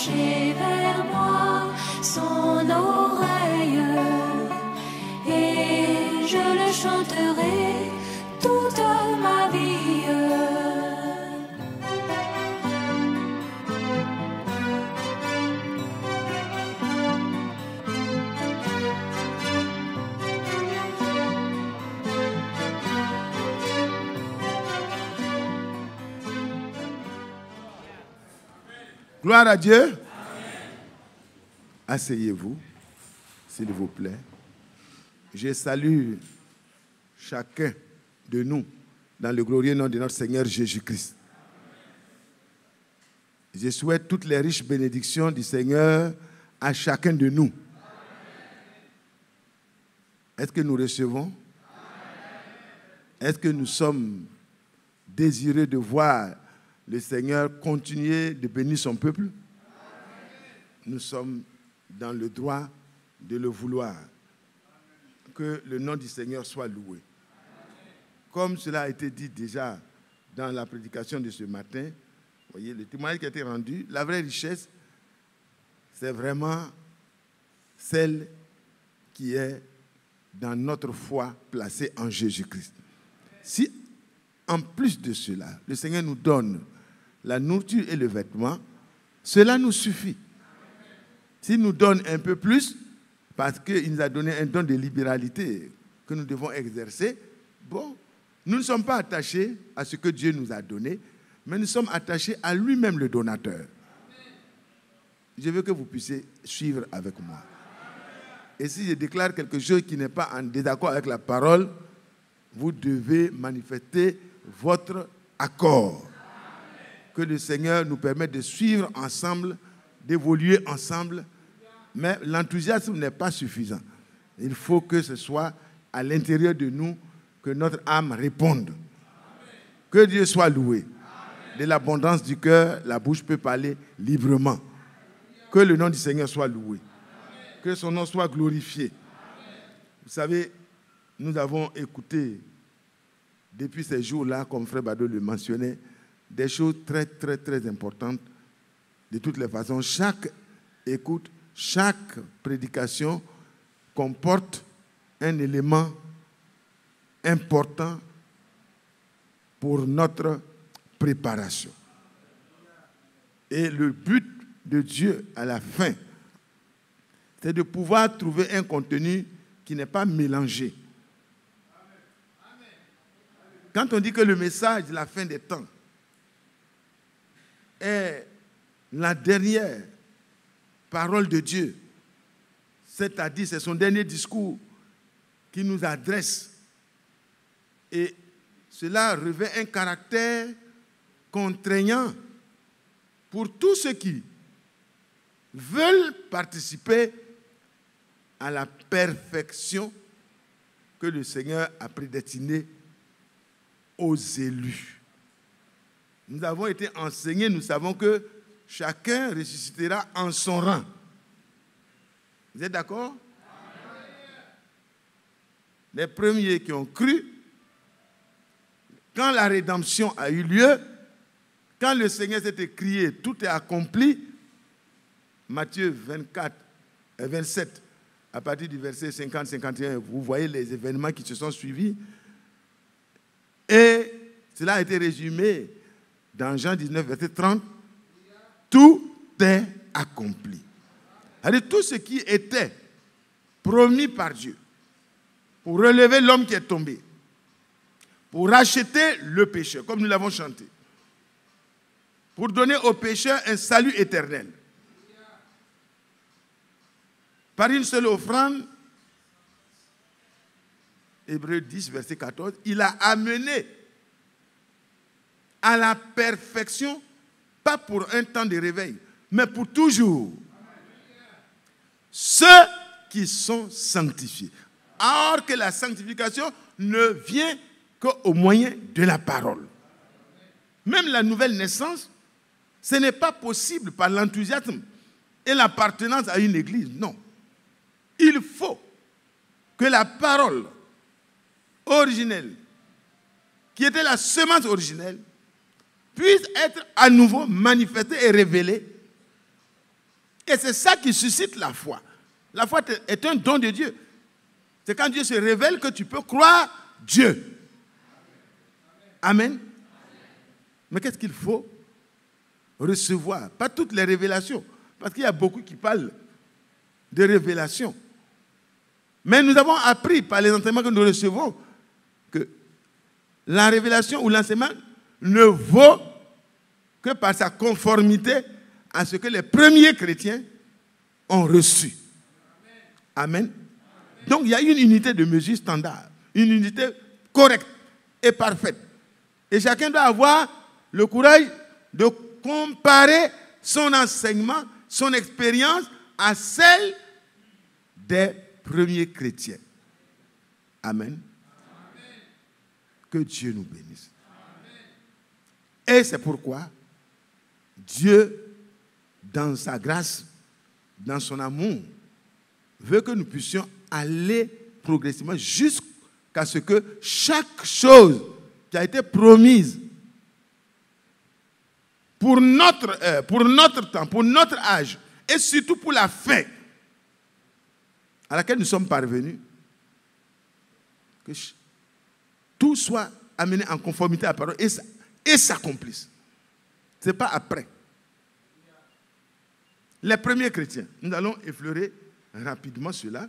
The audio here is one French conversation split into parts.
pencher vers moi son oreille, et je le chanterai toute ma vie. Gloire à Dieu. Amen. Asseyez-vous, s'il vous plaît. Je salue chacun de nous dans le glorieux nom de notre Seigneur Jésus-Christ. Je souhaite toutes les riches bénédictions du Seigneur à chacun de nous. Est-ce que nous recevons? Est-ce que nous sommes désireux de voir le Seigneur continuer de bénir son peuple? Nous sommes dans le droit de le vouloir. Que le nom du Seigneur soit loué. Comme cela a été dit déjà dans la prédication de ce matin, vous voyez, le témoignage qui a été rendu, la vraie richesse, c'est vraiment celle qui est dans notre foi placée en Jésus-Christ. Si, en plus de cela, le Seigneur nous donne la nourriture et le vêtement, cela nous suffit. S'il nous donne un peu plus, parce qu'il nous a donné un don de libéralité que nous devons exercer, bon, nous ne sommes pas attachés à ce que Dieu nous a donné, mais nous sommes attachés à lui-même le donateur. Je veux que vous puissiez suivre avec moi. Et si je déclare quelque chose qui n'est pas en désaccord avec la parole, vous devez manifester votre accord. Que le Seigneur nous permette de suivre ensemble, d'évoluer ensemble, mais l'enthousiasme n'est pas suffisant. Il faut que ce soit à l'intérieur de nous que notre âme réponde. Que Dieu soit loué. De l'abondance du cœur, la bouche peut parler librement. Que le nom du Seigneur soit loué. Que son nom soit glorifié. Vous savez, nous avons écouté depuis ces jours-là, comme Frère Bado le mentionnait, des choses très, très, très importantes. De toutes les façons, chaque écoute, chaque prédication comporte un élément important pour notre préparation. Et le but de Dieu à la fin, c'est de pouvoir trouver un contenu qui n'est pas mélangé. Quand on dit que le message de la fin des temps est la dernière parole de Dieu, c'est-à-dire c'est son dernier discours qui nous adresse, et cela revêt un caractère contraignant pour tous ceux qui veulent participer à la perfection que le Seigneur a prédestinée aux élus. Nous avons été enseignés, nous savons que chacun ressuscitera en son rang. Vous êtes d'accord? Les premiers qui ont cru, quand la rédemption a eu lieu, quand le Seigneur s'est écrié, tout est accompli, Matthieu 27, à partir du verset 50-51, vous voyez les événements qui se sont suivis. Et cela a été résumé dans Jean 19, verset 30. Tout est accompli. C'est-à-dire tout ce qui était promis par Dieu pour relever l'homme qui est tombé, pour racheter le pécheur, comme nous l'avons chanté, pour donner au pécheur un salut éternel. Par une seule offrande, Hébreux 10, verset 14, il a amené à la perfection, pas pour un temps de réveil, mais pour toujours, ceux qui sont sanctifiés. Alors que la sanctification ne vient qu'au moyen de la parole. Même la nouvelle naissance, ce n'est pas possible par l'enthousiasme et l'appartenance à une église, non. Il faut que la parole originelle, qui était la semence originelle, puisse être à nouveau manifestée et révélée Et c'est ça qui suscite la foi. La foi est un don de Dieu. C'est quand Dieu se révèle que tu peux croire Dieu. Amen. Mais qu'est-ce qu'il faut recevoir? Pas toutes les révélations. Parce qu'il y a beaucoup qui parlent de révélations. Mais nous avons appris par les enseignements que nous recevons que la révélation ou l'enseignement ne vaut que par sa conformité à ce que les premiers chrétiens ont reçu. Amen. Donc il y a une unité de mesure standard, une unité correcte et parfaite. Et chacun doit avoir le courage de comparer son enseignement, son expérience à celle des premiers chrétiens. Amen. Que Dieu nous bénisse. Et c'est pourquoi Dieu, dans sa grâce, dans son amour, veut que nous puissions aller progressivement jusqu'à ce que chaque chose qui a été promise pour notre temps, pour notre âge, et surtout pour la fin à laquelle nous sommes parvenus, que tout soit amené en conformité à la parole et s'accomplisse. Ce n'est pas après. Les premiers chrétiens, nous allons effleurer rapidement cela.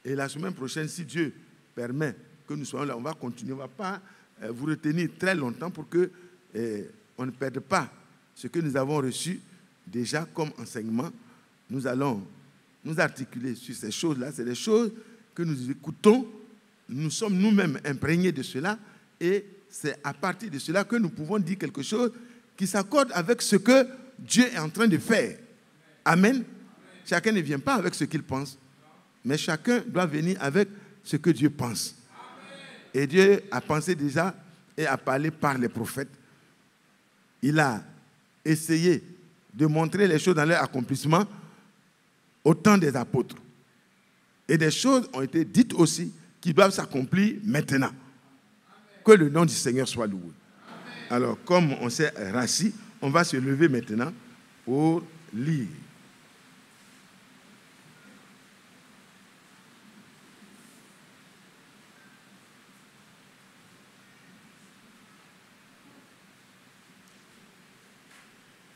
Et la semaine prochaine, si Dieu permet que nous soyons là, on va continuer. On ne va pas vous retenir très longtemps pour que on ne perde pas ce que nous avons reçu déjà comme enseignement. Nous allons nous articuler sur ces choses-là. C'est des choses que nous écoutons. Nous sommes nous-mêmes imprégnés de cela. Et c'est à partir de cela que nous pouvons dire quelque chose qui s'accorde avec ce que Dieu est en train de faire. Amen. Chacun ne vient pas avec ce qu'il pense, mais chacun doit venir avec ce que Dieu pense. Et Dieu a pensé déjà et a parlé par les prophètes. Il a essayé de montrer les choses dans leur accomplissement au temps des apôtres. Et des choses ont été dites aussi qui doivent s'accomplir maintenant. Que le nom du Seigneur soit loué. Alors, comme on s'est rassis, on va se lever maintenant pour lire.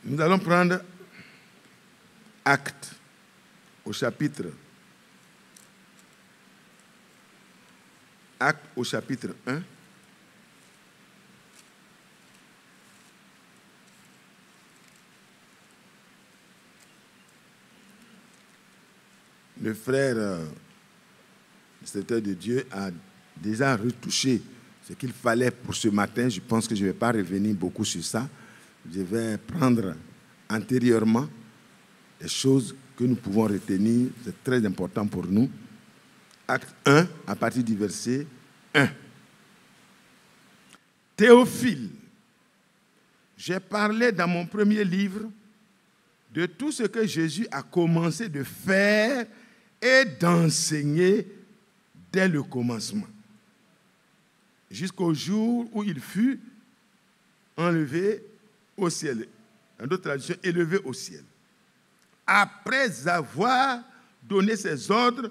Nous allons prendre Actes au chapitre 1. Le frère, le serviteur de Dieu, a déjà retouché ce qu'il fallait pour ce matin. Je pense que je ne vais pas revenir beaucoup sur ça. Je vais prendre antérieurement les choses que nous pouvons retenir. C'est très important pour nous. Acte 1, à partir du verset 1. Théophile, j'ai parlé dans mon premier livre de tout ce que Jésus a commencé de faire et d'enseigner dès le commencement, jusqu'au jour où il fut enlevé au ciel. Dans d'autres traductions, élevé au ciel. Après avoir donné ses ordres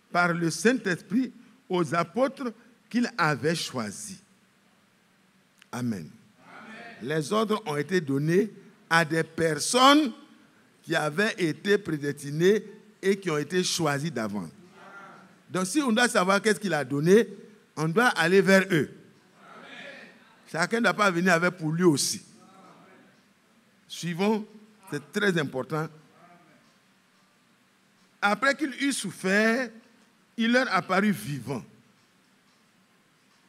par le Saint-Esprit aux apôtres qu'il avait choisis. Amen. Les ordres ont été donnés à des personnes qui avaient été prédestinées et qui ont été choisies d'avance. Donc si on doit savoir qu'est-ce qu'il a donné, on doit aller vers eux. Chacun ne doit pas venir avec pour lui aussi. Suivons, c'est très important. Après qu'il eut souffert, il leur apparut vivant.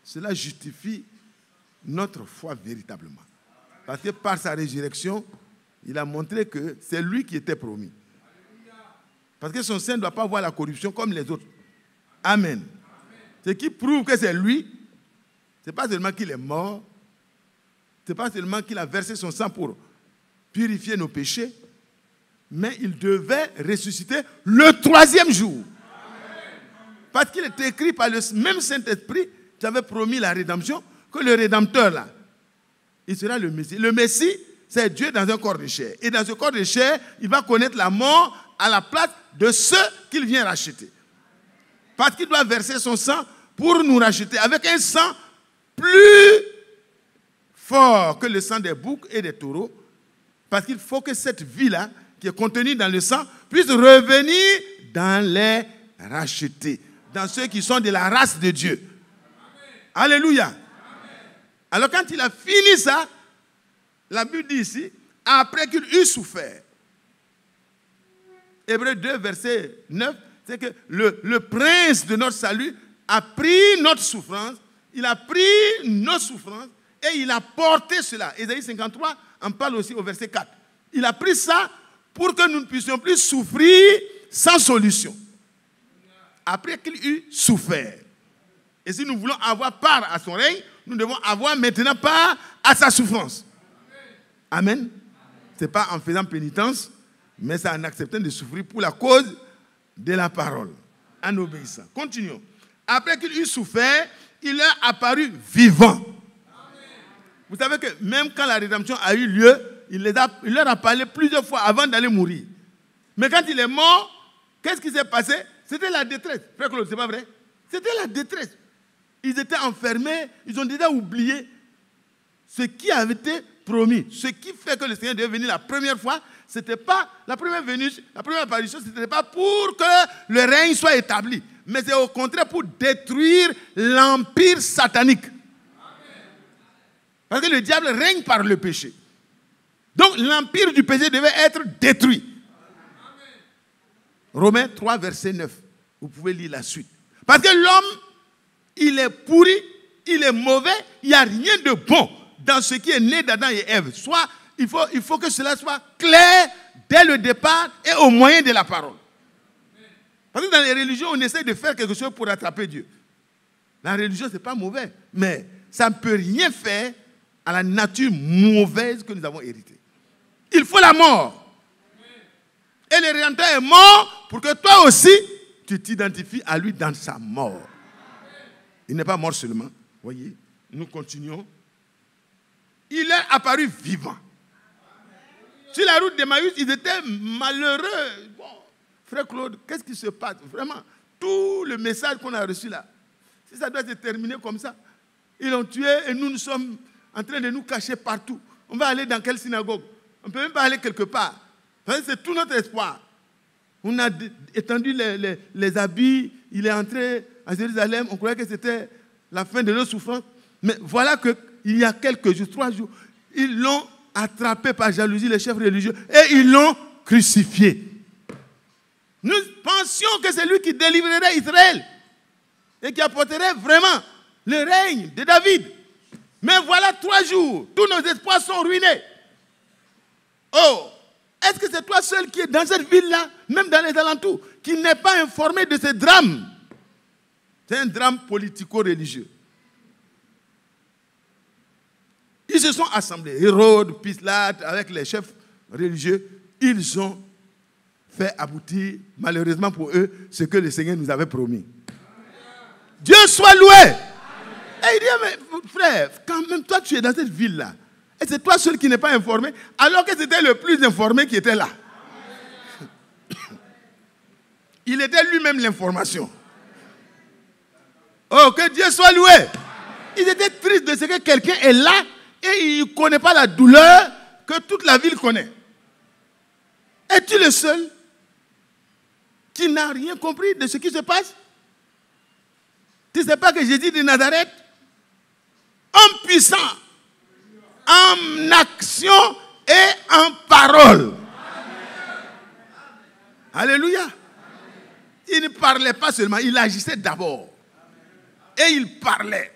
Cela justifie notre foi véritablement. Parce que par sa résurrection, il a montré que c'est lui qui était promis. Parce que son sein ne doit pas voir la corruption comme les autres. Amen. Ce qui prouve que c'est lui, ce n'est pas seulement qu'il est mort, ce n'est pas seulement qu'il a versé son sang pour purifier nos péchés, mais il devait ressusciter le 3e jour. Parce qu'il est écrit par le même Saint-Esprit qui avait promis la rédemption, que le Rédempteur, là, il sera le Messie. Le Messie, c'est Dieu dans un corps de chair. Et dans ce corps de chair, il va connaître la mort à la place de ceux qu'il vient racheter. Parce qu'il doit verser son sang pour nous racheter avec un sang plus fort que le sang des boucs et des taureaux. Parce qu'il faut que cette vie-là, qui est contenue dans le sang, puisse revenir dans les rachetés, dans ceux qui sont de la race de Dieu. Amen. Alléluia. Amen. Alors quand il a fini ça, la Bible dit ici, après qu'il eut souffert, Hébreux 2, verset 9, c'est que le prince de notre salut a pris notre souffrance, il a pris nos souffrances et il a porté cela. Ésaïe 53 en parle aussi au verset 4. Il a pris ça pour que nous ne puissions plus souffrir sans solution. Après qu'il eut souffert. Et si nous voulons avoir part à son règne, nous devons avoir maintenant part à sa souffrance. Amen. Ce n'est pas en faisant pénitence, mais c'est en acceptant de souffrir pour la cause de la parole, en obéissant. Continuons. Après qu'il eut souffert, il leur apparut vivant. Amen. Vous savez que même quand la rédemption a eu lieu, il leur a parlé plusieurs fois avant d'aller mourir. Mais quand il est mort, qu'est-ce qui s'est passé? C'était la détresse. Frère Claude, c'est pas vrai? C'était la détresse. Ils étaient enfermés, ils ont déjà oublié ce qui avait été promis. Ce qui fait que le Seigneur devait venir la première fois, c'était pas la première venue, la première apparition, ce n'était pas pour que le règne soit établi, mais c'est au contraire pour détruire l'empire satanique. Amen. Parce que le diable règne par le péché. Donc l'empire du péché devait être détruit. Amen. Romains 3, verset 9. Vous pouvez lire la suite. Parce que l'homme, il est pourri, il est mauvais, il n'y a rien de bon dans ce qui est né d'Adam et Ève. Soit il faut que cela soit clair dès le départ et au moyen de la parole. Parce que dans les religions, on essaie de faire quelque chose pour attraper Dieu. La religion, ce n'est pas mauvais, mais ça ne peut rien faire à la nature mauvaise que nous avons héritée. Il faut la mort. Et le Rédempteur est mort pour que toi aussi, tu t'identifies à lui dans sa mort. Il n'est pas mort seulement. Voyez, nous continuons. Il est apparu vivant. Sur la route d'Emmaüs, ils étaient malheureux. Bon, frère Claude, qu'est-ce qui se passe? Vraiment, tout le message qu'on a reçu là, si ça doit se terminer comme ça, ils l'ont tué et nous sommes en train de nous cacher partout. On va aller dans quelle synagogue? On ne peut même pas aller quelque part. C'est tout notre espoir. On a étendu les habits, il est entré à Jérusalem, on croyait que c'était la fin de nos souffrances. Mais voilà qu'il y a quelques jours, 3 jours, ils l'ont attrapé par jalousie, les chefs religieux, et ils l'ont crucifié. Nous pensions que c'est lui qui délivrerait Israël et qui apporterait vraiment le règne de David. Mais voilà 3 jours, tous nos espoirs sont ruinés. Oh, est-ce que c'est toi seul qui est dans cette ville-là, même dans les alentours, qui n'est pas informé de ce drame? C'est un drame politico-religieux. Ils se sont assemblés, Hérode, Pilate, avec les chefs religieux, ils ont fait aboutir, malheureusement pour eux, ce que le Seigneur nous avait promis. Dieu soit loué. Amen. Et il dit, mais frère, quand même toi tu es dans cette ville-là, et c'est toi seul qui n'est pas informé, alors que c'était le plus informé qui était là. Il était lui-même l'information. Oh, que Dieu soit loué. Ils étaient tristes de ce que quelqu'un est là et il ne connaît pas la douleur que toute la ville connaît. Es-tu le seul qui n'a rien compris de ce qui se passe? Tu ne sais pas que Jésus de Nazareth, homme puissant, en action et en parole. Amen. Alléluia. Amen. Il ne parlait pas seulement, il agissait d'abord. Et il parlait.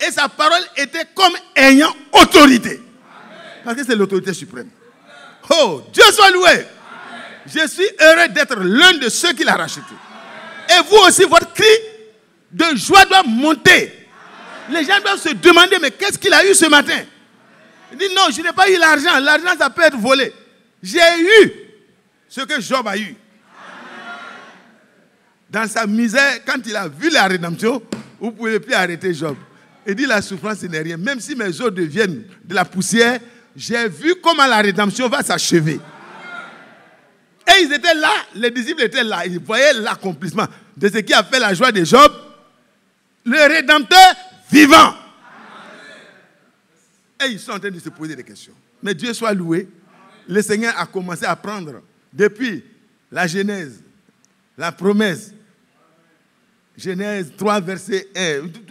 Et sa parole était comme ayant autorité. Parce que c'est l'autorité suprême. Oh, Dieu soit loué. Amen. Je suis heureux d'être l'un de ceux qui l'a racheté. Amen. Et vous aussi, votre cri de joie doit monter. Amen. Les gens doivent se demander, mais qu'est-ce qu'il a eu ce matin? Il dit, non, je n'ai pas eu l'argent. L'argent, ça peut être volé. J'ai eu ce que Job a eu. Dans sa misère, quand il a vu la rédemption, vous ne pouvez plus arrêter Job. Il dit, la souffrance, ce n'est rien. Même si mes os deviennent de la poussière, j'ai vu comment la rédemption va s'achever. Et Et ils étaient là, les disciples étaient là. Ils voyaient l'accomplissement de ce qui a fait la joie de Job. Le Rédempteur vivant. Et ils sont en train de se poser des questions. Mais Dieu soit loué. Le Seigneur a commencé à prendre depuis la Genèse, la promesse. Genèse 3, verset 1.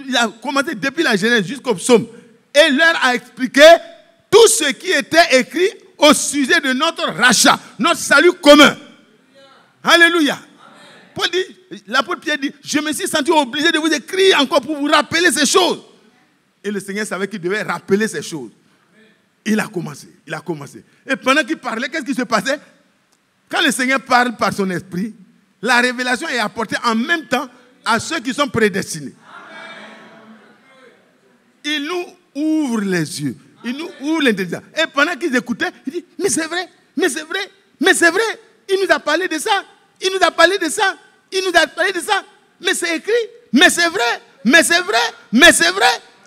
Il a commencé depuis la Genèse jusqu'au psaume. Et leur a expliqué tout ce qui était écrit au sujet de notre rachat, notre salut commun. Alléluia. Paul dit, l'apôtre Pierre dit, je me suis senti obligé de vous écrire encore pour vous rappeler ces choses. Et le Seigneur savait qu'il devait rappeler ces choses. Il a commencé. Et pendant qu'il parlait, qu'est-ce qui se passait? Quand le Seigneur parle par son esprit, la révélation est apportée en même temps à ceux qui sont prédestinés. Il nous ouvre les yeux. Il nous ouvre l'intelligence. Et pendant qu'ils écoutaient, il dit, mais c'est vrai. Il nous a parlé de ça. Il nous a parlé de ça. Mais c'est écrit. Mais c'est vrai.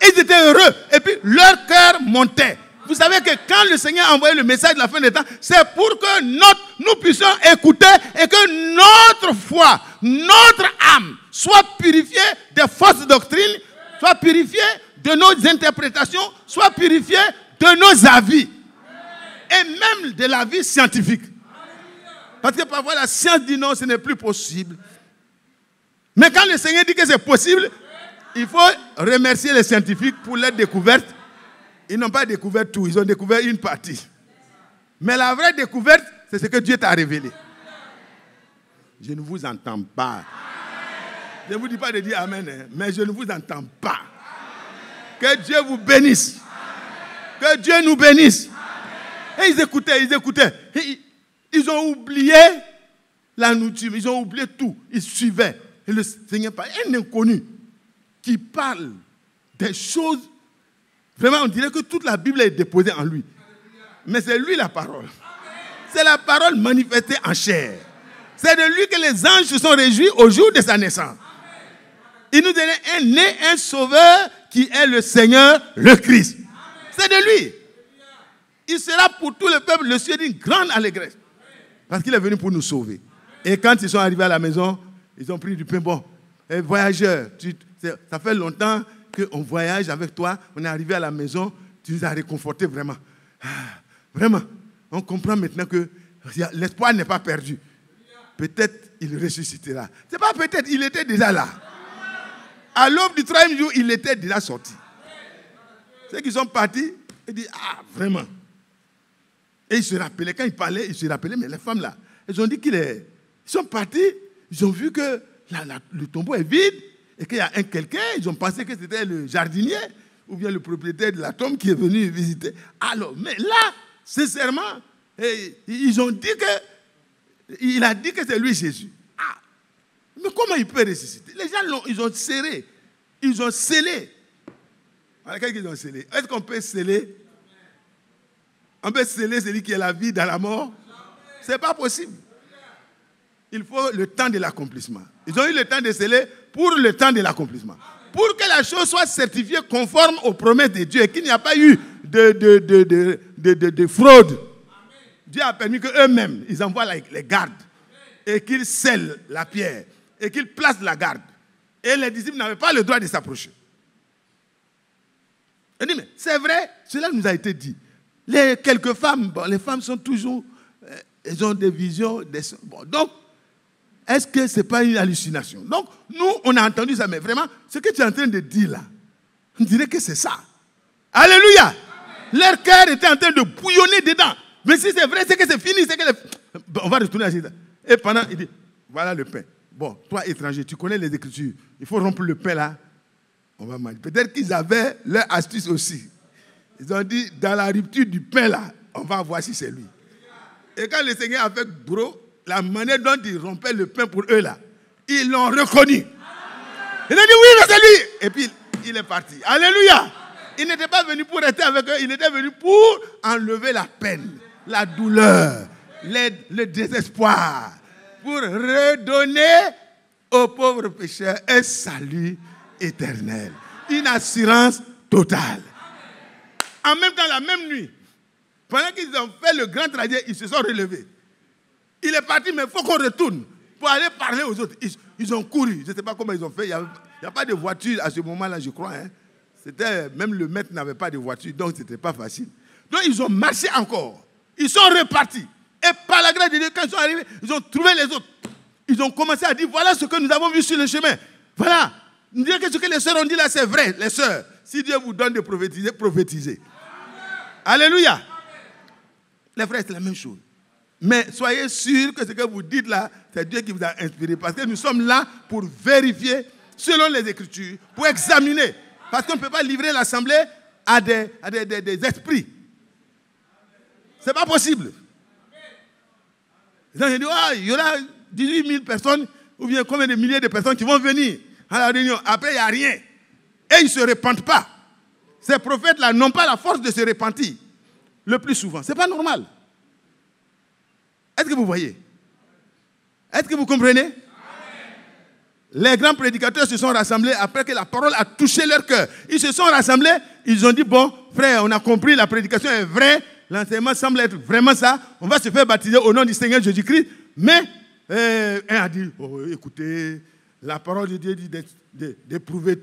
Et ils étaient heureux. Et puis leur cœur montait. Vous savez que quand le Seigneur a envoyé le message de la fin des temps, c'est pour que nous puissions écouter et que notre foi, notre âme soit purifiée des fausses doctrines, soit purifiée de nos interprétations, soit purifiée de nos avis. Et même de la vie scientifique. Parce que parfois la science dit non, ce n'est plus possible. Mais quand le Seigneur dit que c'est possible, il faut remercier les scientifiques pour leur découverte. Ils n'ont pas découvert tout, ils ont découvert une partie. Mais la vraie découverte, c'est ce que Dieu t'a révélé. Je ne vous entends pas. Je ne vous dis pas de dire Amen, mais je ne vous entends pas. Que Dieu vous bénisse. Que Dieu nous bénisse. Et ils écoutaient. Ils ont oublié la nourriture, ils ont oublié tout. Ils suivaient. Et le Seigneur parle. Un inconnu qui parle des choses. Vraiment, on dirait que toute la Bible est déposée en lui. Mais c'est lui la parole. C'est la parole manifestée en chair. C'est de lui que les anges se sont réjouis au jour de sa naissance. Il nous donnait un sauveur qui est le Seigneur, le Christ. C'est de lui. Il sera pour tout le peuple le ciel d'une grande allégresse. Parce qu'il est venu pour nous sauver. Et quand ils sont arrivés à la maison, ils ont pris du pain. Bon, voyageurs, ça fait longtemps qu'on voyage avec toi, on est arrivé à la maison, tu nous as réconfortés vraiment. Vraiment, on comprend maintenant que l'espoir n'est pas perdu. Peut-être il ressuscitera. C'est pas peut-être, il était déjà là. À l'aube du 3e jour, il était déjà sorti. Ceux qui sont partis, ils disent, vraiment. Et ils se rappelaient, quand ils parlaient, ils se rappelaient, mais les femmes là, elles ont dit ils sont partis, ils ont vu que le tombeau est vide, et qu'il y a quelqu'un, ils ont pensé que c'était le jardinier ou bien le propriétaire de la tombe qui est venu visiter. Alors, mais là, sincèrement, ils ont dit il a dit que c'est lui Jésus. Mais comment il peut ressusciter? Les gens ils ont serré, ils ont scellé. Alors, qu'est-ce qu'ils ont scellé? Est-ce qu'on peut sceller? On peut sceller celui qui est la vie dans la mort? Ce n'est pas possible. Il faut le temps de l'accomplissement. Ils ont eu le temps de sceller pour le temps de l'accomplissement. Pour que la chose soit certifiée conforme aux promesses de Dieu et qu'il n'y a pas eu de fraude. Dieu a permis qu'eux-mêmes, ils envoient les gardes et qu'ils scellent la pierre et qu'ils placent la garde. Et les disciples n'avaient pas le droit de s'approcher. Il dit, mais c'est vrai, cela nous a été dit. Quelques femmes, les femmes sont toujours, elles ont des visions. Donc, est-ce que ce n'est pas une hallucination? Donc, nous, on a entendu ça, mais vraiment, ce que tu es en train de dire là, on dirait que c'est ça. Alléluia! Amen. Leur cœur était en train de bouillonner dedans. Mais si c'est vrai, c'est que c'est fini. On va retourner à Jésus. Et pendant, il dit, voilà le pain. Bon, toi, étranger, tu connais les Écritures. Il faut rompre le pain là. On va manger. Peut-être qu'ils avaient leur astuce aussi. Ils ont dit, dans la rupture du pain là, on va voir si c'est lui. Et quand le Seigneur a fait gros, la manière dont il rompait le pain pour eux là, ils l'ont reconnu. Il a dit oui, c'est lui. Et puis il est parti. Alléluia. Il n'était pas venu pour rester avec eux, il était venu pour enlever la peine, la douleur, le désespoir, pour redonner aux pauvres pécheurs un salut éternel, une assurance totale. En même temps, la même nuit, pendant qu'ils ont fait le grand trajet, ils se sont relevés. Il est parti, mais il faut qu'on retourne pour aller parler aux autres. Ils ont couru. Je ne sais pas comment ils ont fait. Il n'y a pas de voiture à ce moment-là, je crois. Hein. Même le maître n'avait pas de voiture, donc ce n'était pas facile. Donc ils ont marché encore. Ils sont repartis. Et par la grâce de Dieu, quand ils sont arrivés, ils ont trouvé les autres. Ils ont commencé à dire, voilà ce que nous avons vu sur le chemin. Voilà. Nous disons que ce que les sœurs ont dit là, c'est vrai, les sœurs. Si Dieu vous donne de prophétiser, prophétisez. Amen. Alléluia. Amen. Les frères, c'est la même chose. Mais soyez sûrs que ce que vous dites là, c'est Dieu qui vous a inspiré. Parce que nous sommes là pour vérifier, selon les Écritures, pour examiner. Parce qu'on ne peut pas livrer l'assemblée à des esprits. Ce n'est pas possible. Donc, je dis, il y aura 18 000 personnes, ou bien combien de milliers de personnes qui vont venir à la réunion. Après, il n'y a rien. Et ils ne se repentent pas. Ces prophètes-là n'ont pas la force de se repentir. Le plus souvent. Ce n'est pas normal. Est-ce que vous voyez? Est-ce que vous comprenez? Amen. Les grands prédicateurs se sont rassemblés après que la parole a touché leur cœur. Ils se sont rassemblés, ils ont dit, bon, frère, on a compris, la prédication est vraie, l'enseignement semble être vraiment ça, on va se faire baptiser au nom du Seigneur Jésus-Christ. Mais, un a dit, écoutez, la parole de Dieu dit d'éprouver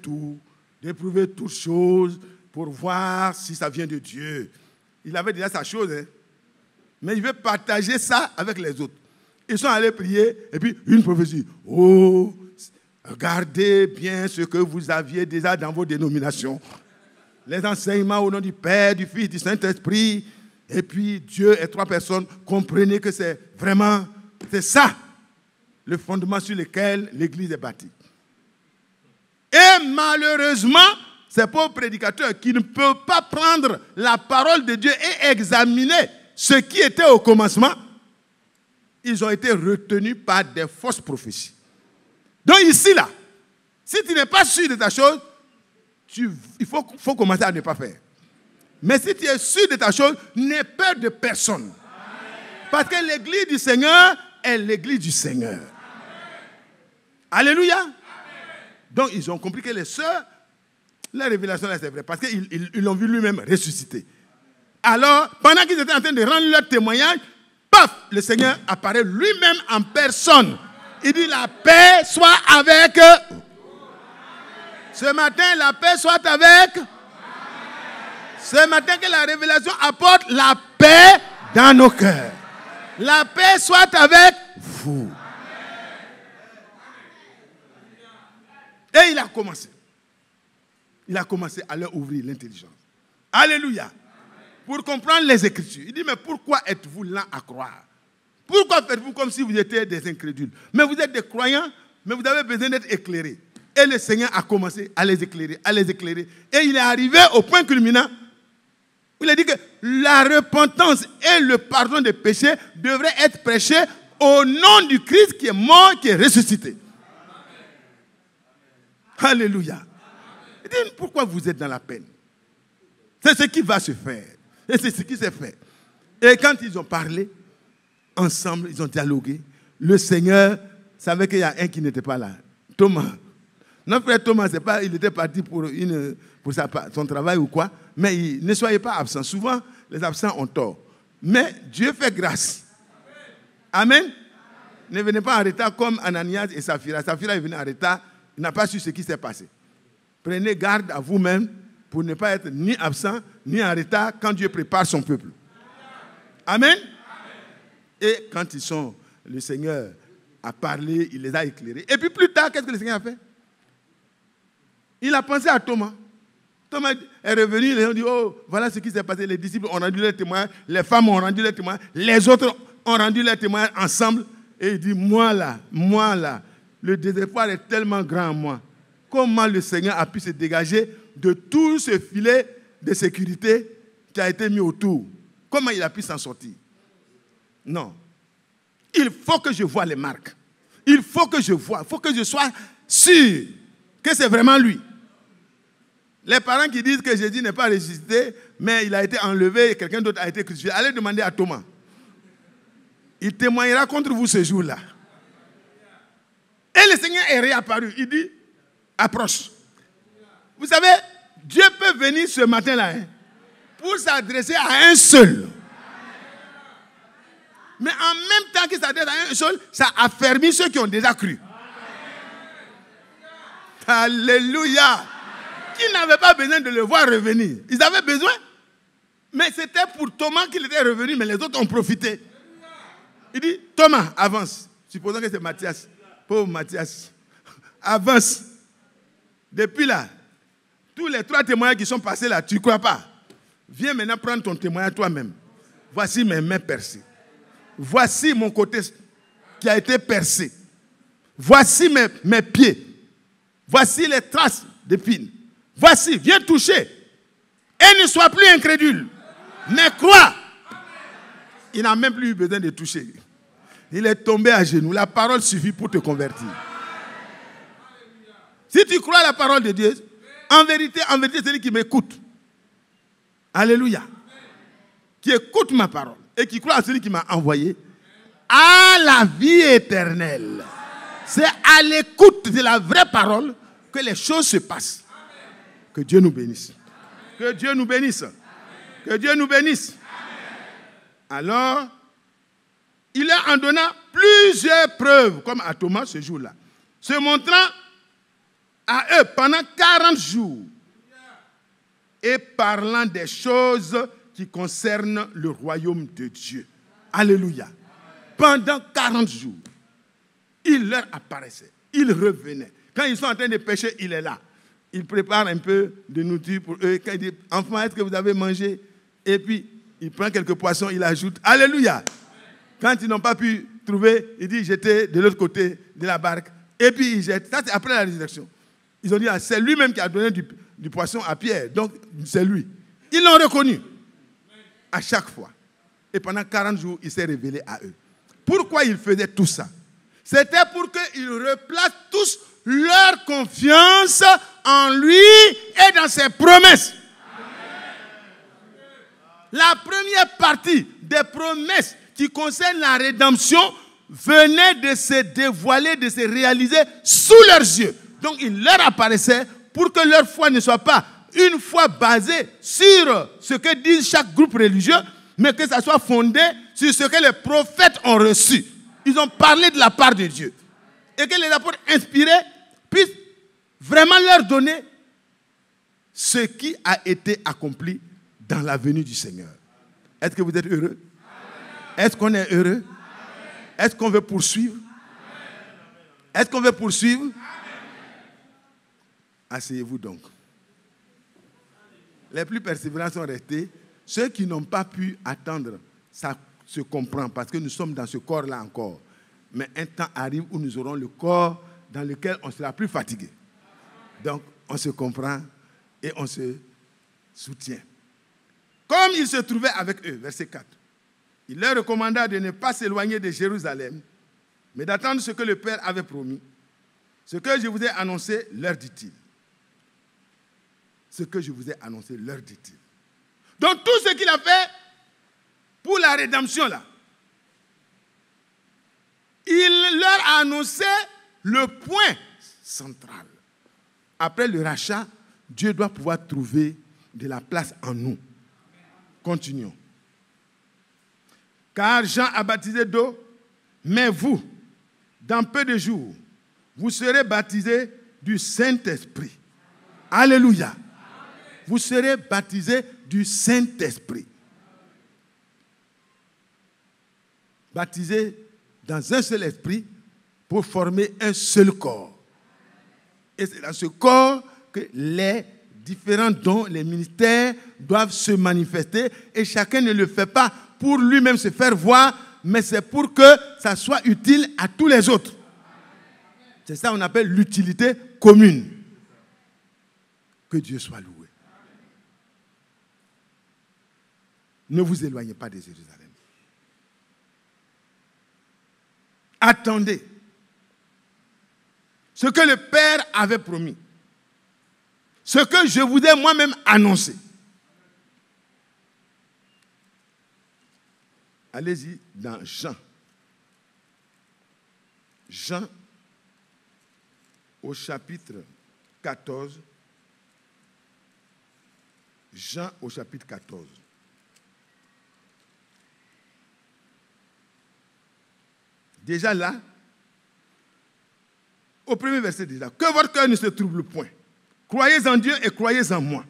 toutes choses pour voir si ça vient de Dieu. Il avait déjà sa chose, hein. Mais il veut partager ça avec les autres. Ils sont allés prier, et puis une prophétie. Oh, regardez bien ce que vous aviez déjà dans vos dénominations. Les enseignements au nom du Père, du Fils, du Saint-Esprit. Et puis Dieu et 3 personnes. Comprenez que c'est vraiment, c'est ça, le fondement sur lequel l'Église est bâtie. Et malheureusement, ces pauvres prédicateurs qui ne peuvent pas prendre la parole de Dieu et examiner ce qui était au commencement, ils ont été retenus par des fausses prophéties. Donc ici, là, si tu n'es pas sûr de ta chose, il faut commencer à ne pas faire. Mais si tu es sûr de ta chose, n'aie peur de personne. Parce que l'église du Seigneur est l'église du Seigneur. Alléluia. Donc ils ont compris que les sœurs, la révélation là c'est vrai, parce qu'ils l'ont vu lui-même ressusciter. Alors, pendant qu'ils étaient en train de rendre leur témoignage, paf, le Seigneur apparaît lui-même en personne. Il dit, la paix soit avec eux. Ce matin, la paix soit avec. Ce matin, que la révélation apporte la paix dans nos cœurs. La paix soit avec vous. Et il a commencé. Il a commencé à leur ouvrir l'intelligence. Alléluia. Pour comprendre les Écritures. Il dit, mais pourquoi êtes-vous lents à croire? Pourquoi faites-vous comme si vous étiez des incrédules? Mais vous êtes des croyants, mais vous avez besoin d'être éclairés. Et le Seigneur a commencé à les éclairer, à les éclairer. Et il est arrivé au point culminant. Il a dit que la repentance et le pardon des péchés devraient être prêchés au nom du Christ qui est mort, qui est ressuscité. Amen. Alléluia. Il dit, pourquoi vous êtes dans la peine? C'est ce qui va se faire. Et c'est ce qui s'est fait. Et quand ils ont parlé, ensemble, ils ont dialogué. Le Seigneur savait qu'il y a un qui n'était pas là. Thomas. Notre frère Thomas, c'est pas, il était parti pour son travail ou quoi. Mais ne soyez pas absents. Souvent, les absents ont tort. Mais Dieu fait grâce. Amen. Amen. Ne venez pas en retard comme Ananias et Saphira. Saphira est venue en retard. Il n'a pas su ce qui s'est passé. Prenez garde à vous-même pour ne pas être ni absent, ni en retard quand Dieu prépare son peuple. Amen. Amen. Et quand le Seigneur a parlé, il les a éclairés. Et puis plus tard, qu'est-ce que le Seigneur a fait? Il a pensé à Thomas. Thomas est revenu, ils ont dit, oh, voilà ce qui s'est passé. Les disciples ont rendu leur témoignage, les femmes ont rendu leur témoignage, les autres ont rendu leur témoignage ensemble. Et il dit, moi là, le désespoir est tellement grand en moi. Comment le Seigneur a pu se dégager de tout ce filet de sécurité qui a été mis autour? Comment il a pu s'en sortir? Non. Il faut que je voie les marques. Il faut que je sois sûr que c'est vraiment lui. Les parents qui disent que Jésus n'est pas ressuscité, mais il a été enlevé et quelqu'un d'autre a été crucifié, allez demander à Thomas. Il témoignera contre vous ce jour-là. Et le Seigneur est réapparu. Il dit, approche. Vous savez, Dieu peut venir ce matin-là pour s'adresser à un seul. Mais en même temps moment qu'il s'adresse à un seul, ça affermit ceux qui ont déjà cru. Alléluia. Qui n'avaient pas besoin de le voir revenir. Ils avaient besoin. Mais c'était pour Thomas qu'il était revenu, mais les autres ont profité. Il dit, Thomas, avance. Supposons que c'est Matthias. Pauvre Matthias. Avance. Depuis là, tous les 3 témoignages qui sont passés là, tu ne crois pas. Viens maintenant prendre ton témoignage toi-même. Voici mes mains percées. Voici mon côté qui a été percé. Voici mes pieds. Voici les traces d'épines. Voici, viens toucher. Et ne sois plus incrédule. Mais crois. Il n'a même plus eu besoin de toucher. Il est tombé à genoux. La parole suffit pour te convertir. Si tu crois la parole de Dieu, en vérité, c'est celui qui m'écoute. Alléluia. Qui écoute ma parole et qui croit à celui qui m'a envoyé à la vie éternelle. C'est à l'écoute de la vraie parole que les choses se passent. Que Dieu nous bénisse. Que Dieu nous bénisse. Que Dieu nous bénisse. Alors, il leur en donna plusieurs preuves, comme à Thomas ce jour-là, se montrant à eux pendant 40 jours et parlant des choses qui concernent le royaume de Dieu. Alléluia. Pendant 40 jours, il leur apparaissait, il revenait. Quand ils sont en train de pêcher, il est là. Il prépare un peu de nourriture pour eux. Quand il dit, enfants, est-ce que vous avez mangé? Et puis, il prend quelques poissons, il ajoute, Alléluia. Quand ils n'ont pas pu trouver, il dit, j'étais de l'autre côté de la barque. Et puis, il jette. Ça, c'est après la résurrection. Ils ont dit, ah, c'est lui-même qui a donné du poisson à Pierre. Donc, c'est lui. Ils l'ont reconnu. À chaque fois. Et pendant 40 jours, il s'est révélé à eux. Pourquoi il faisait tout ça? C'était pour qu'ils replacent tous leur confiance en lui et dans ses promesses. La première partie des promesses qui concernent la rédemption venait de se dévoiler, de se réaliser sous leurs yeux. Donc il leur apparaissait pour que leur foi ne soit pas une foi basée sur ce que dit chaque groupe religieux, mais que ça soit fondé sur ce que les prophètes ont reçu. Ils ont parlé de la part de Dieu. Et que les apôtres inspirés puissent vraiment leur donner ce qui a été accompli dans la venue du Seigneur. Est-ce que vous êtes heureux? Est-ce qu'on est heureux? Est-ce qu'on veut poursuivre? Est-ce qu'on veut poursuivre? Asseyez-vous donc. Les plus persévérants sont restés. Ceux qui n'ont pas pu attendre, ça se comprend parce que nous sommes dans ce corps-là encore. Mais un temps arrive où nous aurons le corps dans lequel on sera plus fatigué. Donc, on se comprend et on se soutient. Comme il se trouvait avec eux, verset 4, il leur recommanda de ne pas s'éloigner de Jérusalem, mais d'attendre ce que le Père avait promis. Ce que je vous ai annoncé, leur dit-il. Ce que je vous ai annoncé, leur dit-il. Donc tout ce qu'il a fait pour la rédemption, là, il leur a annoncé le point central. Après le rachat, Dieu doit pouvoir trouver de la place en nous. Continuons. Car Jean a baptisé d'eau, mais vous, dans peu de jours, vous serez baptisés du Saint-Esprit. Alléluia. Vous serez baptisés du Saint-Esprit. Baptisés dans un seul esprit pour former un seul corps. Et c'est dans ce corps que les différents dons, les ministères doivent se manifester et chacun ne le fait pas pour lui-même se faire voir, mais c'est pour que ça soit utile à tous les autres. C'est ça qu'on appelle l'utilité commune. Que Dieu soit loué. Ne vous éloignez pas de Jérusalem. Attendez ce que le Père avait promis. Ce que je vous ai moi-même annoncé. Allez-y dans Jean. Jean au chapitre 14. Jean au chapitre 14. Déjà là, au premier verset déjà, que votre cœur ne se trouble point. Croyez en Dieu et croyez en moi.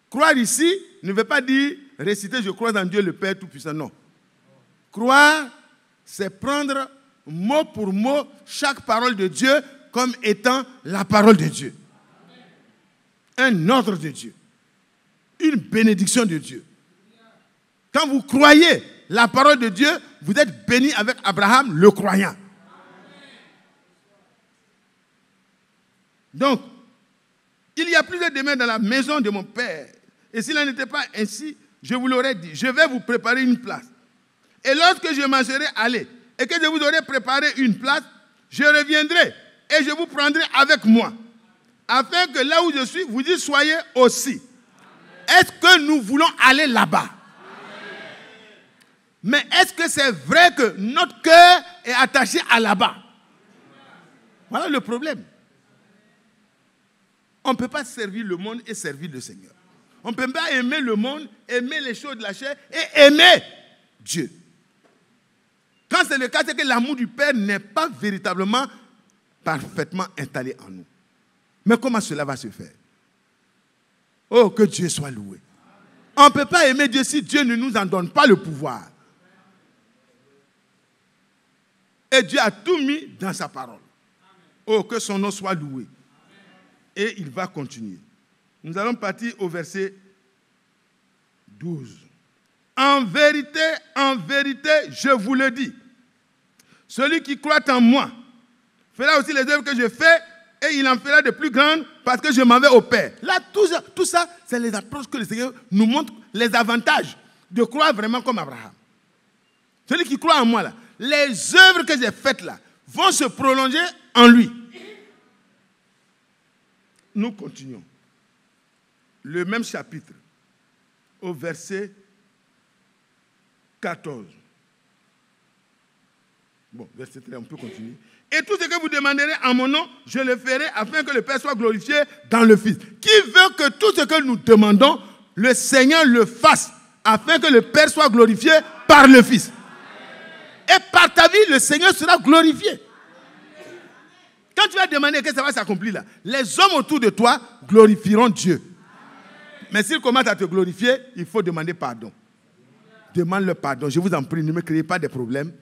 Croire ici ne veut pas dire réciter je crois en Dieu le Père Tout-Puissant, non. Croire, c'est prendre mot pour mot chaque parole de Dieu comme étant la parole de Dieu. Un ordre de Dieu. Une bénédiction de Dieu. Quand vous croyez la parole de Dieu, vous êtes béni avec Abraham le croyant. Donc, il y a plusieurs demeures dans la maison de mon Père. Et s'il n'en était pas ainsi, je vous l'aurais dit, je vais vous préparer une place. Et lorsque je m'en serai allé, et que je vous aurai préparé une place, je reviendrai et je vous prendrai avec moi, afin que là où je suis, vous y soyez aussi. Est-ce que nous voulons aller là-bas? Mais est-ce que c'est vrai que notre cœur est attaché à là-bas? Voilà le problème. On ne peut pas servir le monde et servir le Seigneur. On ne peut pas aimer le monde, aimer les choses de la chair et aimer Dieu. Quand c'est le cas, c'est que l'amour du Père n'est pas véritablement parfaitement installé en nous. Mais comment cela va se faire? Oh, que Dieu soit loué. On ne peut pas aimer Dieu si Dieu ne nous en donne pas le pouvoir. Et Dieu a tout mis dans sa parole. Oh, que son nom soit loué. Et il va continuer. Nous allons partir au verset 12. En vérité, je vous le dis, celui qui croit en moi fera aussi les œuvres que je fais et il en fera de plus grandes parce que je m'en vais au Père. Là, tout ça, c'est les approches que le Seigneur nous montre, les avantages de croire vraiment comme Abraham. Celui qui croit en moi, là, les œuvres que j'ai faites là vont se prolonger en lui. Nous continuons. Le même chapitre, au verset 14. Bon, verset 13, on peut continuer. Et tout ce que vous demanderez en mon nom, je le ferai afin que le Père soit glorifié dans le Fils. Qui veut que tout ce que nous demandons, le Seigneur le fasse afin que le Père soit glorifié par le Fils. Et par ta vie, le Seigneur sera glorifié. Quand tu vas demander que ça va s'accomplir là, les hommes autour de toi glorifieront Dieu. Mais s'ils commencent à te glorifier, il faut demander pardon. Demande le pardon. Je vous en prie, ne me créez pas des problèmes.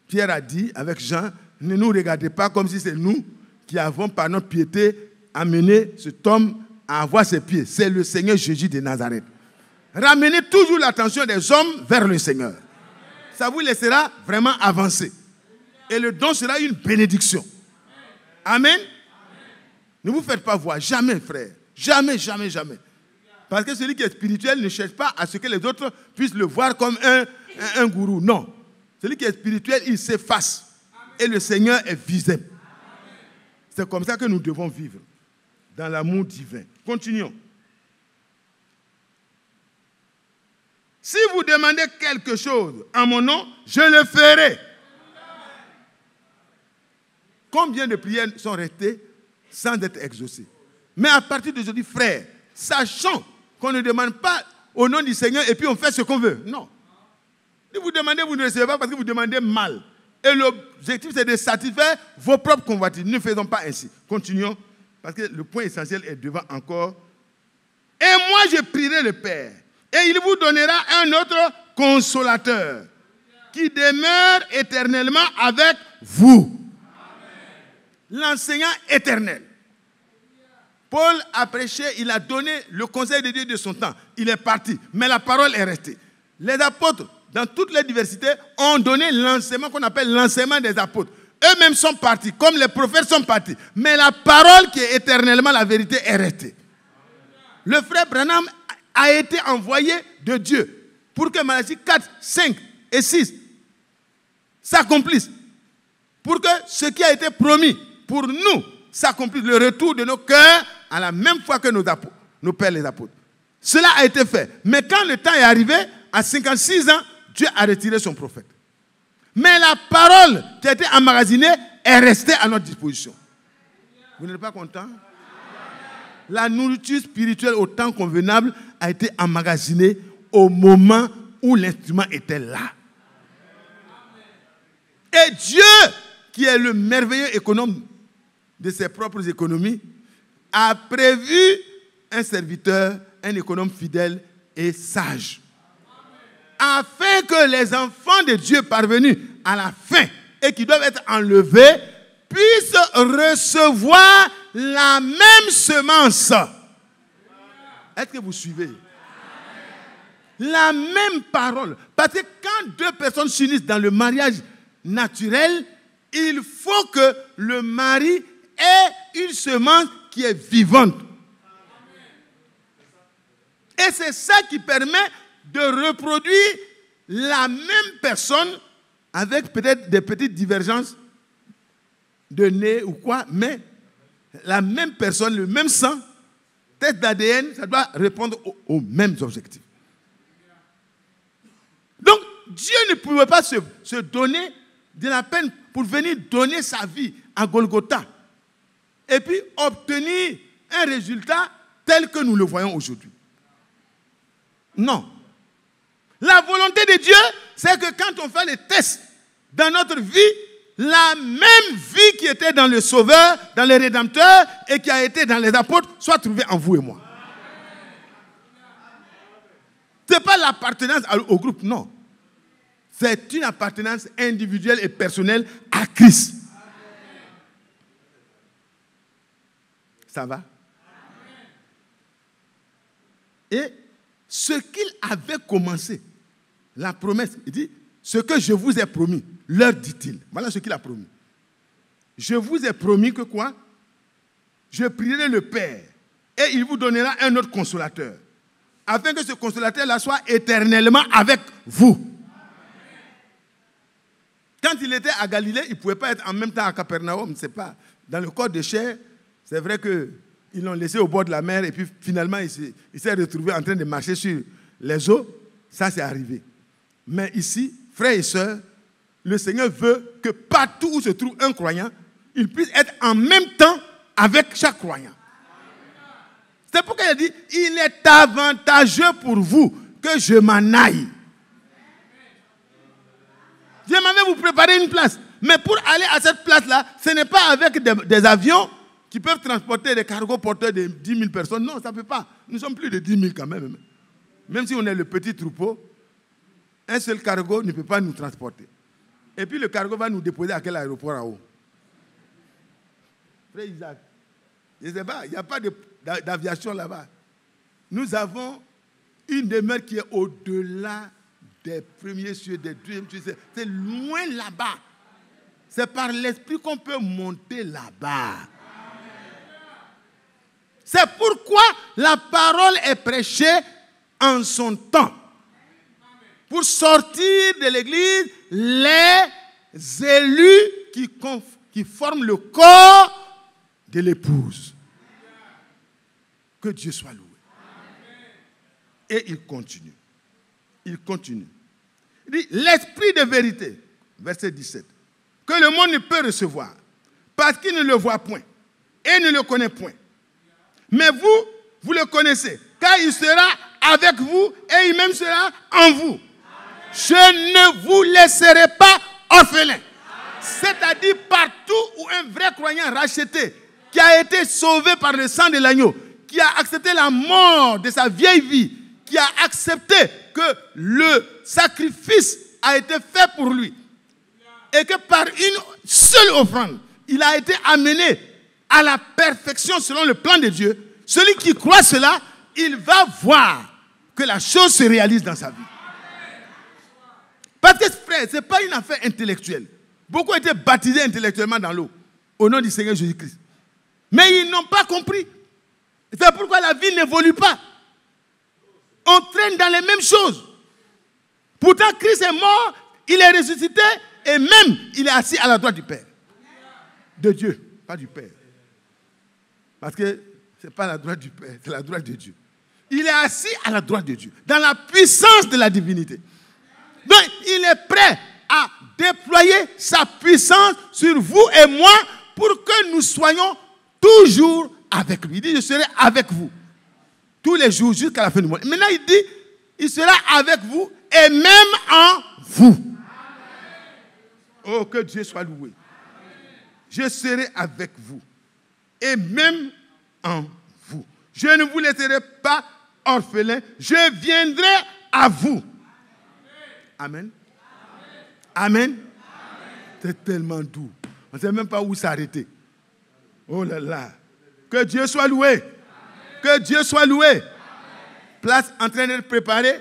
Pierre a dit avec Jean, ne nous regardez pas comme si c'est nous qui avons par notre piété amené cet homme à avoir ses pieds. C'est le Seigneur Jésus de Nazareth. Ramenez toujours l'attention des hommes vers le Seigneur. Ça vous laissera vraiment avancer. Et le don sera une bénédiction. Amen. Ne vous faites pas voir. Jamais, frère. Jamais, jamais, jamais. Parce que celui qui est spirituel ne cherche pas à ce que les autres puissent le voir comme un gourou. Non. Celui qui est spirituel, il s'efface. Et le Seigneur est visible. C'est comme ça que nous devons vivre. Dans l'amour divin. Continuons. Si vous demandez quelque chose en mon nom, je le ferai. Combien de prières sont restées sans être exaucées? Mais à partir d'aujourd'hui, frère, sachant qu'on ne demande pas au nom du Seigneur et puis on fait ce qu'on veut. Non. Si vous demandez, vous ne recevez pas parce que vous demandez mal. Et l'objectif, c'est de satisfaire vos propres convoitises. Ne faisons pas ainsi. Continuons, parce que le point essentiel est devant encore. Et moi, je prierai le Père, et il vous donnera un autre consolateur qui demeure éternellement avec vous. L'enseignant éternel. Paul a prêché, il a donné le conseil de Dieu de son temps. Il est parti, mais la parole est restée. Les apôtres, dans toutes les diversités, ont donné l'enseignement qu'on appelle l'enseignement des apôtres. Eux-mêmes sont partis, comme les prophètes sont partis. Mais la parole qui est éternellement la vérité est restée. Le frère Branham a été envoyé de Dieu pour que Malachie 4, 5 et 6 s'accomplissent. Pour que ce qui a été promis pour nous s'accomplisse, le retour de nos cœurs à la même fois que nos pères les apôtres. Cela a été fait. Mais quand le temps est arrivé, à 56 ans, Dieu a retiré son prophète. Mais la parole qui a été emmagasinée est restée à notre disposition. Vous n'êtes pas content? La nourriture spirituelle au temps convenable a été emmagasinée au moment où l'instrument était là. Et Dieu, qui est le merveilleux économe de ses propres économies, a prévu un serviteur, un économe fidèle et sage. Afin que les enfants de Dieu parvenus à la fin et qui doivent être enlevés puissent recevoir la même semence. Est-ce que vous suivez? La même parole. Parce que quand deux personnes s'unissent dans le mariage naturel, il faut que le mari ait une semence qui est vivante. Et c'est ça qui permet de reproduire la même personne avec peut-être des petites divergences de nez ou quoi, mais la même personne, le même sang, tête d'ADN, ça doit répondre aux mêmes objectifs. Donc, Dieu ne pouvait pas se donner de la peine pour venir donner sa vie à Golgotha et puis obtenir un résultat tel que nous le voyons aujourd'hui. Non. La volonté de Dieu, c'est que quand on fait les tests dans notre vie, la même vie qui était dans le Sauveur, dans le Rédempteur et qui a été dans les apôtres soit trouvée en vous et moi. Ce n'est pas l'appartenance au groupe, non. C'est une appartenance individuelle et personnelle à Christ. Ça va? Et ce qu'il avait commencé, la promesse, il dit, ce que je vous ai promis, leur dit-il. Voilà ce qu'il a promis. Je vous ai promis que quoi? Je prierai le Père et il vous donnera un autre consolateur, afin que ce consolateur-là soit éternellement avec vous. Quand il était à Galilée, il ne pouvait pas être en même temps à Capernaum, c'est pas. Dans le corps de chair, c'est vrai qu'ils l'ont laissé au bord de la mer et puis finalement il s'est retrouvé en train de marcher sur les eaux. Ça, c'est arrivé. Mais ici, frères et sœurs, le Seigneur veut que partout où se trouve un croyant, il puisse être en même temps avec chaque croyant. C'est pourquoi il a dit, il est avantageux pour vous que je m'en aille. Dieu m'avait vous préparer une place. Mais pour aller à cette place-là, ce n'est pas avec des avions qui peuvent transporter des cargos porteurs de 10 000 personnes. Non, ça ne peut pas. Nous sommes plus de 10 000 quand même. Même si on est le petit troupeau, un seul cargo ne peut pas nous transporter. Et puis le cargo va nous déposer à quel aéroport en haut? Frère Isaac, je ne sais pas, il n'y a pas d'aviation là-bas. Nous avons une demeure qui est au-delà des premiers cieux, des deuxièmes cieux. C'est loin là-bas. C'est par l'esprit qu'on peut monter là-bas. C'est pourquoi la parole est prêchée en son temps. Pour sortir de l'église les élus qui forment le corps de l'épouse. Que Dieu soit loué. Et il continue. Il continue. Il dit, l'esprit de vérité, verset 17, que le monde ne peut recevoir, parce qu'il ne le voit point et ne le connaît point. Mais vous, vous le connaissez, car il sera avec vous et il même sera en vous. Je ne vous laisserai pas orphelins. C'est-à-dire partout où un vrai croyant racheté, qui a été sauvé par le sang de l'agneau, qui a accepté la mort de sa vieille vie, qui a accepté que le sacrifice a été fait pour lui, et que par une seule offrande, il a été amené à la perfection selon le plan de Dieu. Celui qui croit cela, il va voir que la chose se réalise dans sa vie. Parce que, frère, ce n'est pas une affaire intellectuelle. Beaucoup ont été baptisés intellectuellement dans l'eau, au nom du Seigneur Jésus-Christ. Mais ils n'ont pas compris. C'est pourquoi la vie n'évolue pas. On traîne dans les mêmes choses. Pourtant, Christ est mort, il est ressuscité, et même, il est assis à la droite du Père. De Dieu, pas du Père. Parce que ce n'est pas la droite du Père, c'est la droite de Dieu. Il est assis à la droite de Dieu, dans la puissance de la divinité. Donc, il est prêt à déployer sa puissance sur vous et moi pour que nous soyons toujours avec lui. Il dit, je serai avec vous tous les jours jusqu'à la fin du monde. Maintenant, il dit, il sera avec vous et même en vous. Oh, que Dieu soit loué. Je serai avec vous. Et même en vous. Je ne vous laisserai pas orphelins. Je viendrai à vous. Amen. Amen. C'est tellement doux. On ne sait même pas où s'arrêter. Oh là là. Que Dieu soit loué. Que Dieu soit loué. Place en train d'être préparée.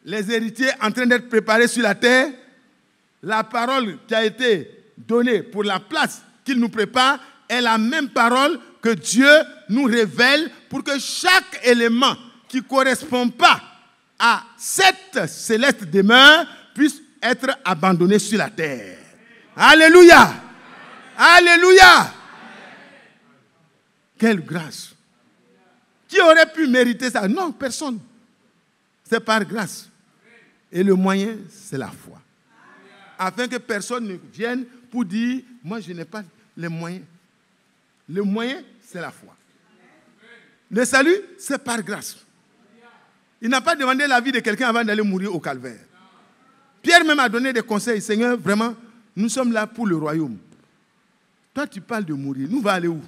Les héritiers en train d'être préparés sur la terre. La parole qui a été donnée pour la place qu'il nous prépare est la même parole que Dieu nous révèle pour que chaque élément qui ne correspond pas à cette céleste demeure puisse être abandonné sur la terre. Alléluia! Alléluia! Quelle grâce! Qui aurait pu mériter ça? Non, personne. C'est par grâce. Et le moyen, c'est la foi. Afin que personne ne vienne pour dire, moi je n'ai pas les moyens. Le moyen, c'est la foi. Le salut, c'est par grâce. Il n'a pas demandé la vie de quelqu'un avant d'aller mourir au calvaire. Pierre même a donné des conseils. Seigneur, vraiment, nous sommes là pour le royaume. Toi, tu parles de mourir. Nous, on va aller où?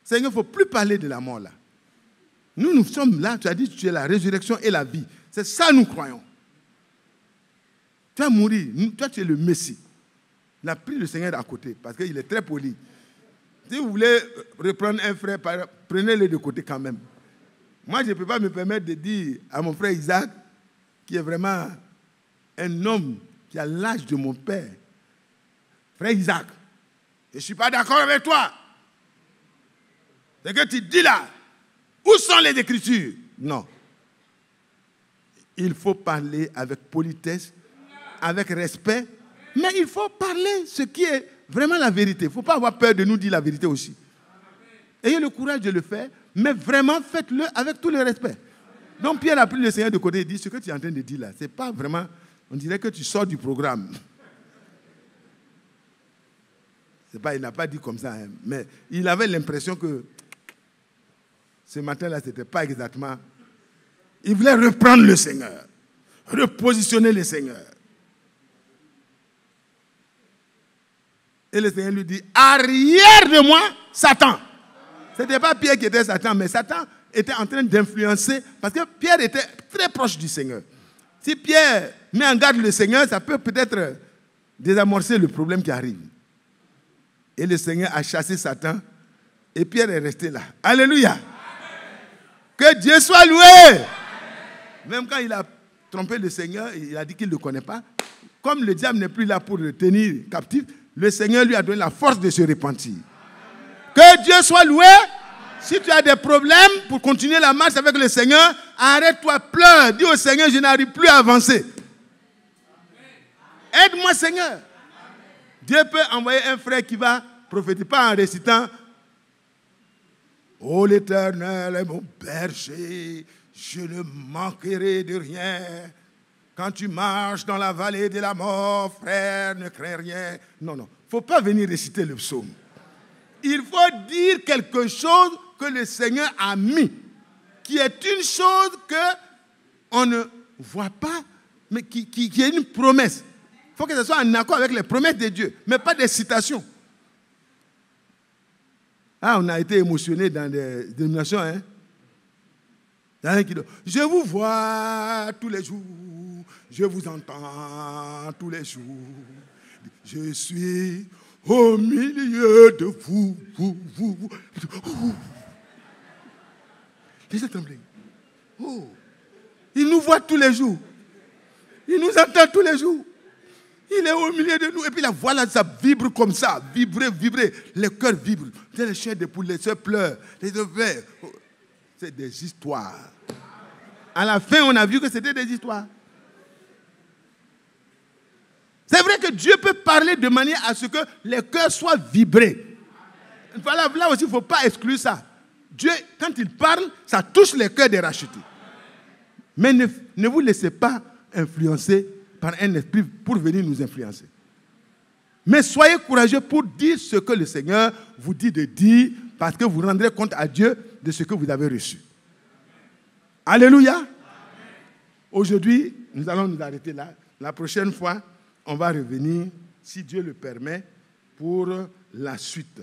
Seigneur, il ne faut plus parler de la mort là. Nous sommes là. Tu as dit que tu es la résurrection et la vie. C'est ça nous croyons. Tu vas mourir. Toi, tu es le Messie. Il a pris le Seigneur à côté parce qu'il est très poli. Si vous voulez reprendre un frère, prenez-le de côté quand même. Moi, je ne peux pas me permettre de dire à mon frère Isaac, qui est vraiment un homme qui a l'âge de mon père, frère Isaac, je ne suis pas d'accord avec toi. C'est que tu dis là, où sont les Écritures? Non. Il faut parler avec politesse, avec respect, mais il faut parler ce qui est vraiment la vérité. Il ne faut pas avoir peur de nous dire la vérité aussi. Ayez le courage de le faire, mais vraiment faites-le avec tout le respect. Donc Pierre a pris le Seigneur de côté et dit, ce que tu es en train de dire là, ce n'est pas vraiment, on dirait que tu sors du programme. C'est pas, il n'a pas dit comme ça, hein, mais il avait l'impression que ce matin-là, ce n'était pas exactement... Il voulait reprendre le Seigneur, repositionner le Seigneur. Et le Seigneur lui dit, arrière de moi, Satan. Ce n'était pas Pierre qui était Satan, mais Satan était en train d'influencer, parce que Pierre était très proche du Seigneur. Si Pierre met en garde le Seigneur, ça peut peut-être désamorcer le problème qui arrive. Et le Seigneur a chassé Satan, et Pierre est resté là. Alléluia. Amen. Que Dieu soit loué. Amen. Même quand il a trompé le Seigneur, il a dit qu'il ne le connaît pas. Comme le diable n'est plus là pour le tenir captif, le Seigneur lui a donné la force de se repentir. Que Dieu soit loué. Si tu as des problèmes pour continuer la marche avec le Seigneur, arrête-toi, pleure. Dis au Seigneur, je n'arrive plus à avancer. Aide-moi, Seigneur. Dieu peut envoyer un frère qui va prophétiser, pas en récitant « Oh l'Éternel est mon berger, je ne manquerai de rien. Quand tu marches dans la vallée de la mort, frère, ne crains rien. » Non, non, il ne faut pas venir réciter le psaume. Il faut dire quelque chose que le Seigneur a mis, qui est une chose qu'on ne voit pas, mais qui est une promesse. Il faut que ce soit en accord avec les promesses de Dieu, mais pas des citations. Ah, on a été émotionné dans des dénominations, hein? Je vous vois tous les jours, je vous entends tous les jours, je suis au milieu de vous. Les gens tremblent. Oh, il nous voit tous les jours, il nous entend tous les jours. Il est au milieu de nous. Et puis la voix là, ça vibre comme ça. Vibrer. Les cœurs vibrent. Les chairs de poules, les soeurs pleurent. Les ovaires. C'est des histoires. À la fin, on a vu que c'était des histoires. C'est vrai que Dieu peut parler de manière à ce que les cœurs soient vibrés. Voilà, là aussi, il ne faut pas exclure ça. Dieu, quand il parle, ça touche les cœurs des rachetés. Mais ne vous laissez pas influencer par un esprit pour venir nous influencer. Mais soyez courageux pour dire ce que le Seigneur vous dit de dire, parce que vous rendrez compte à Dieu de ce que vous avez reçu. Alléluia. Aujourd'hui, nous allons nous arrêter là. La prochaine fois, on va revenir, si Dieu le permet, pour la suite.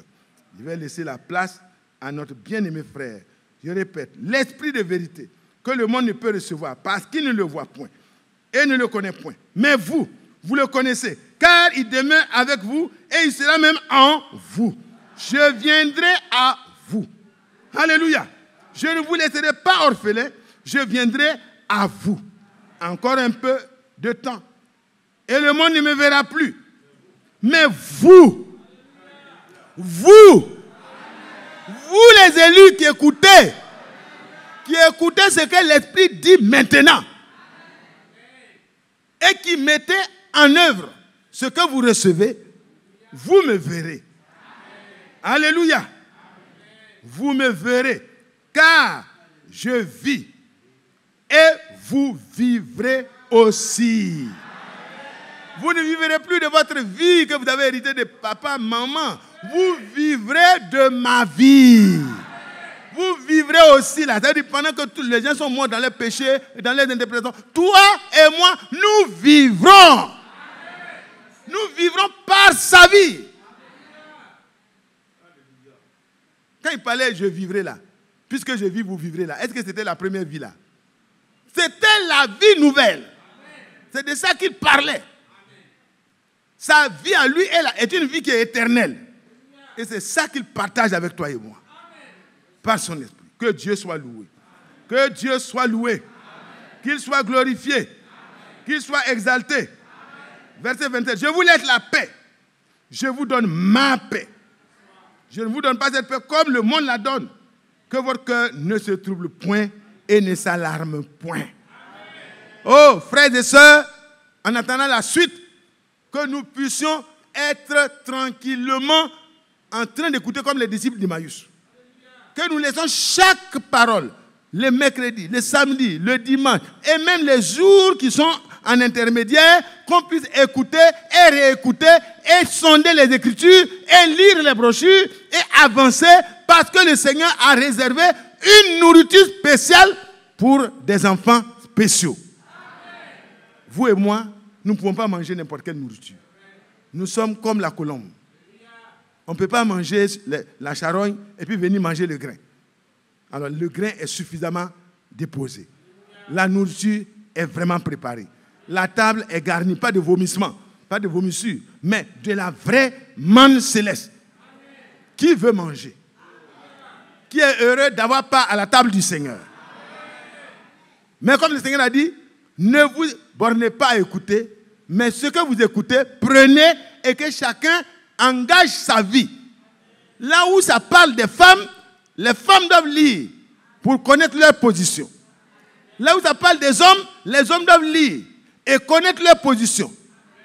Je vais laisser la place à notre bien-aimé frère. Je répète, l'esprit de vérité que le monde ne peut recevoir parce qu'il ne le voit point et ne le connaît point. Mais vous, vous le connaissez, car il demeure avec vous et il sera même en vous. Je viendrai à vous. Alléluia. Je ne vous laisserai pas orphelins, je viendrai à vous. Encore un peu de temps. Et le monde ne me verra plus. Mais vous les élus qui écoutez ce que l'Esprit dit maintenant et qui mettez en œuvre ce que vous recevez, vous me verrez. Alléluia. Vous me verrez, car je vis et vous vivrez aussi. Vous ne vivrez plus de votre vie que vous avez héritée de papa, maman. Vous vivrez de ma vie. Vous vivrez aussi là. C'est-à-dire pendant que tous les gens sont morts dans les péchés, dans les interprétations, toi et moi, nous vivrons. Nous vivrons par sa vie. Quand il parlait, je vivrai là. Puisque je vis, vous vivrez là. Est-ce que c'était la première vie là? C'était la vie nouvelle. C'est de ça qu'il parlait. Sa vie à lui est une vie qui est éternelle. Et c'est ça qu'il partage avec toi et moi. Par son esprit. Que Dieu soit loué. Que Dieu soit loué. Qu'il soit glorifié. Qu'il soit exalté. Verset 27. Je vous laisse la paix. Je vous donne ma paix. Je ne vous donne pas cette paix comme le monde la donne. Que votre cœur ne se trouble point et ne s'alarme point. Oh, frères et sœurs, en attendant la suite, que nous puissions être tranquillement en train d'écouter comme les disciples d'Emmaüs. Que nous laissons chaque parole, les mercredis, les samedis, le dimanche, et même les jours qui sont en intermédiaire, qu'on puisse écouter et réécouter et sonder les Écritures et lire les brochures et avancer parce que le Seigneur a réservé une nourriture spéciale pour des enfants spéciaux. Vous et moi, nous ne pouvons pas manger n'importe quelle nourriture. Nous sommes comme la colombe. On ne peut pas manger la charogne et puis venir manger le grain. Alors le grain est suffisamment déposé. La nourriture est vraiment préparée. La table est garnie, pas de vomissements, pas de vomissures, mais de la vraie manne céleste. Qui veut manger? Qui est heureux d'avoir part à la table du Seigneur? Mais comme le Seigneur a dit, ne vous bornez pas à écouter, mais ce que vous écoutez, prenez et que chacun engage sa vie. Là où ça parle des femmes, les femmes doivent lire pour connaître leur position. Là où ça parle des hommes, les hommes doivent lire et connaître leur position.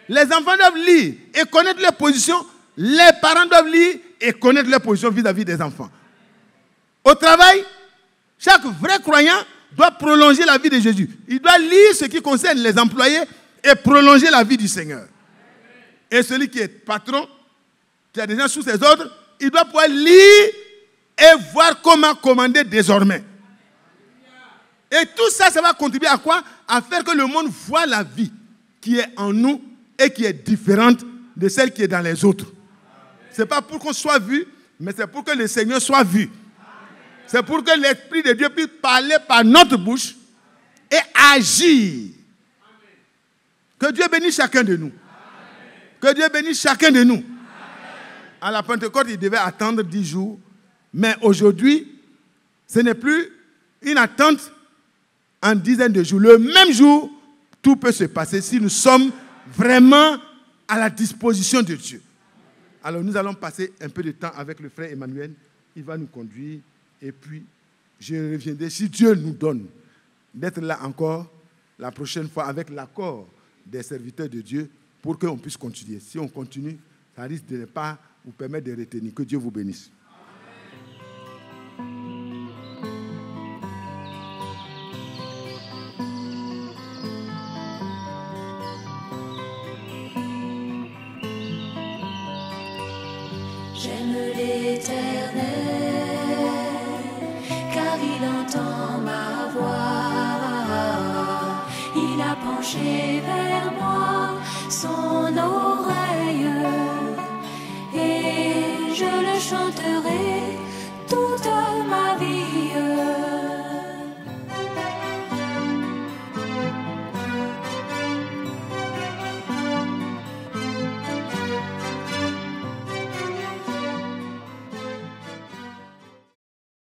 Les enfants doivent lire et connaître leur position. Les parents doivent lire et connaître leur position vis-à-vis des enfants. Au travail, chaque vrai croyant doit prolonger la vie de Jésus. Il doit lire ce qui concerne les employés et prolonger la vie du Seigneur. Et celui qui est patron, qui a des gens sous ses ordres, il doit pouvoir lire et voir comment commander désormais. Et tout ça, ça va contribuer à quoi? À faire que le monde voit la vie qui est en nous et qui est différente de celle qui est dans les autres. Ce n'est pas pour qu'on soit vu, mais c'est pour que le Seigneur soit vu. C'est pour que l'Esprit de Dieu puisse parler par notre bouche et agir. Que Dieu bénisse chacun de nous. Que Dieu bénisse chacun de nous. À la Pentecôte, il devait attendre 10 jours. Mais aujourd'hui, ce n'est plus une attente en dizaines de jours. Le même jour, tout peut se passer si nous sommes vraiment à la disposition de Dieu. Alors nous allons passer un peu de temps avec le frère Emmanuel. Il va nous conduire. Et puis, je reviendrai, si Dieu nous donne, d'être là encore la prochaine fois avec l'accord des serviteurs de Dieu pour qu'on puisse continuer. Si on continue, ça risque de ne pas vous permettre de retenir. Que Dieu vous bénisse. J'aime l'Éternel, car il entend ma voix. Il a penché vers moi son oreille, et je le chanterai